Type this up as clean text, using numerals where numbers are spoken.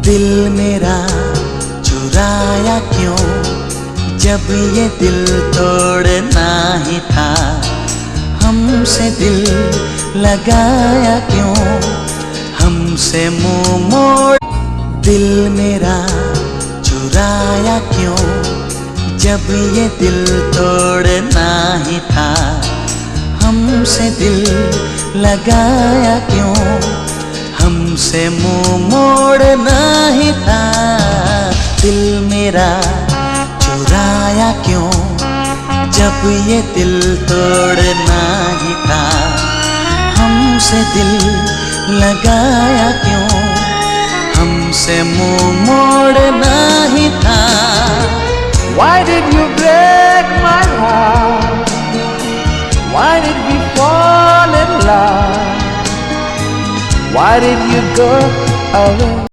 दिल मेरा चुराया क्यों, जब ये दिल तोड़ना ही था। हमसे दिल लगाया क्यों, हमसे मुंह मोड़। दिल मेरा चुराया क्यों, जब ये दिल तोड़ना ही था। हमसे दिल लगाया क्यों, हमसे मुंह मोड़ना ही था। दिल मेरा चुराया क्यों, जब ये दिल तोड़ना ही था। हमसे दिल लगाया क्यों, हमसे मुंह मोड़ना ही था। Why did you break my heart? Why did we fall in love? Why did you go away?